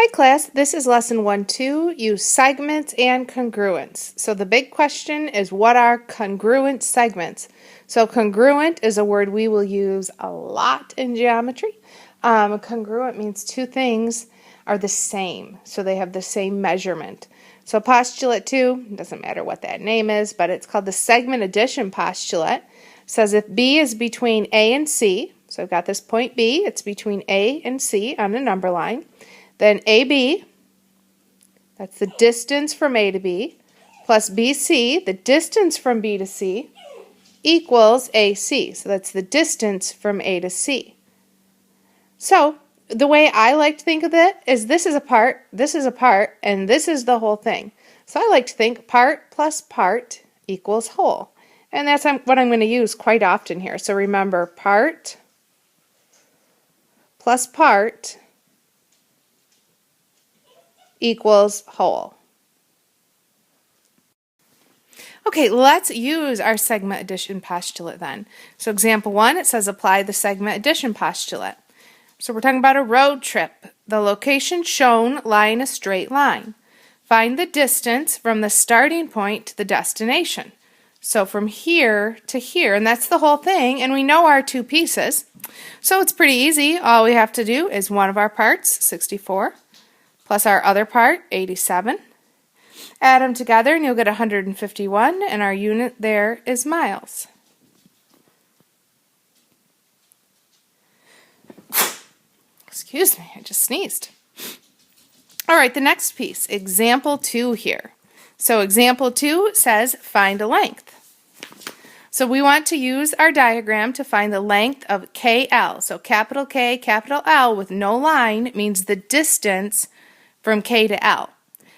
Hi class, this is lesson 1-2, use segments and congruence. So the big question is, what are congruent segments? So congruent is a word we will use a lot in geometry. Congruent means two things are the same, so they have the same measurement. So postulate 2, doesn't matter what that name is, but it's called the segment addition postulate. It says if B is between A and C, so I've got this point B, it's between A and C on a number line. Then AB, that's the distance from A to B, plus BC, the distance from B to C, equals AC. So that's the distance from A to C. So the way I like to think of it is this is a part, and this is the whole thing. So I like to think part plus part equals whole. And that's what I'm going to use quite often here. So remember, part plus part equals whole. Okay, let's use our segment addition postulate then. So example 1, it says apply the segment addition postulate. So we're talking about a road trip. The location shown lie in a straight line. Find the distance from the starting point to the destination. So from here to here, and that's the whole thing, and we know our two pieces. So it's pretty easy. All we have to do is one of our parts, 64, plus our other part, 87. Add them together and you'll get 151, and our unit there is miles. Excuse me, I just sneezed. All right, the next piece, example 2 here. So example 2 says find a length. So we want to use our diagram to find the length of KL. So capital K, capital L with no line means the distance from K to L.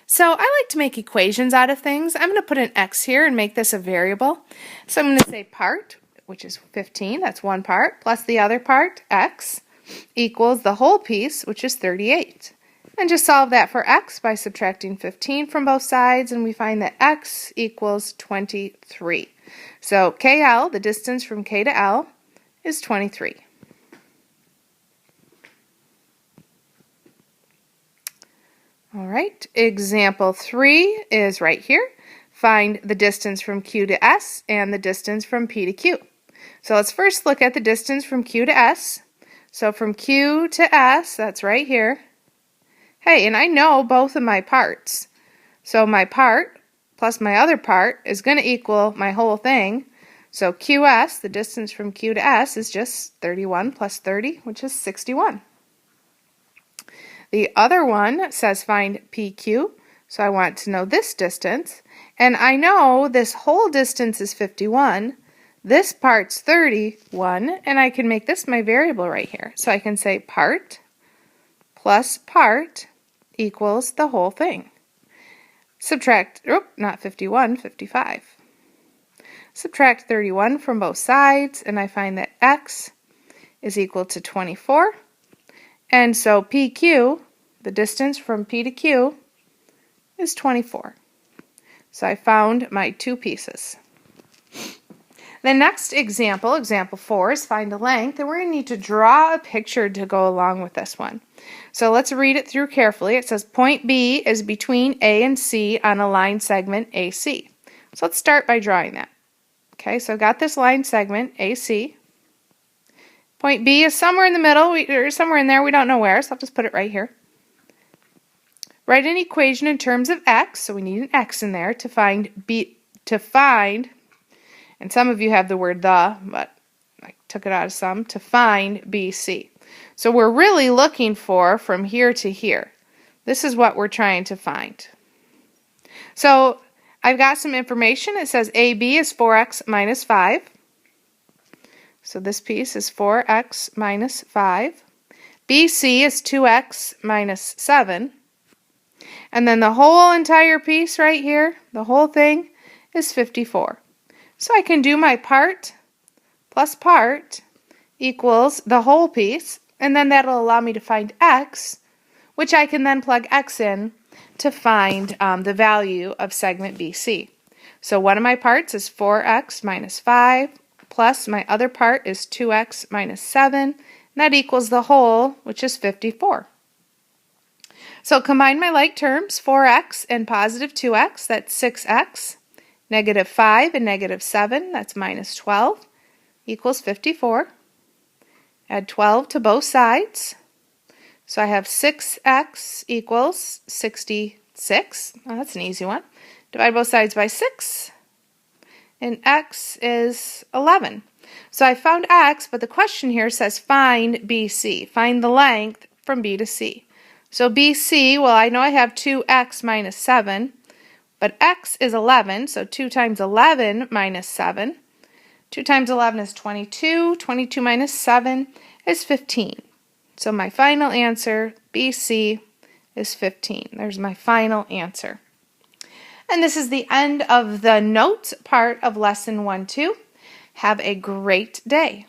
So I like to make equations out of things. I'm going to put an X here and make this a variable. So I'm going to say part, which is 15, that's one part, plus the other part, X, equals the whole piece, which is 38. And just solve that for X by subtracting 15 from both sides, and we find that X equals 23. So KL, the distance from K to L, is 23. All right, example 3 is right here. Find the distance from Q to S and the distance from P to Q. So let's first look at the distance from Q to S. So from Q to S, that's right here. Hey, and I know both of my parts. So my part plus my other part is going to equal my whole thing. So QS, the distance from Q to S, is just 31 plus 30, which is 61. The other one says find PQ, so I want to know this distance. And I know this whole distance is 51. This part's 31, and I can make this my variable right here. So I can say part plus part equals the whole thing. Subtract, not 51, 55. Subtract 31 from both sides, and I find that X is equal to 24. And so PQ, the distance from P to Q, is 24. So I found my two pieces. The next example, example 4, is find a length, and we're going to need to draw a picture to go along with this one. So let's read it through carefully. It says point B is between A and C on a line segment AC. So let's start by drawing that. Okay, so I've got this line segment AC. Point B is somewhere in the middle, or somewhere in there, we don't know where, so I'll just put it right here. Write an equation in terms of X, so we need an X in there to find and some of you have the word the, but I took it out of some, to find BC. So we're really looking for from here to here. This is what we're trying to find. So I've got some information. It says AB is 4x minus 5. So this piece is 4x minus 5. BC is 2x minus 7. And then the whole entire piece right here, the whole thing, is 54. So I can do my part plus part equals the whole piece, and then that'll allow me to find X, which I can then plug X in to find the value of segment BC. So one of my parts is 4x minus 5, plus my other part is 2x minus 7, and that equals the whole, which is 54. So combine my like terms, 4x and positive 2x, that's 6x. Negative 5 and negative 7, that's minus 12, equals 54. Add 12 to both sides. So I have 6x equals 66. Oh, that's an easy one. Divide both sides by 6. And x is 11. So I found x, but the question here says find BC. Find the length from B to C. So BC, well, I know I have 2x minus 7, but x is 11, so 2 times 11 minus 7. 2 times 11 is 22. 22 minus 7 is 15. So my final answer, BC, is 15. There's my final answer. And this is the end of the notes part of Lesson 1-2. Have a great day.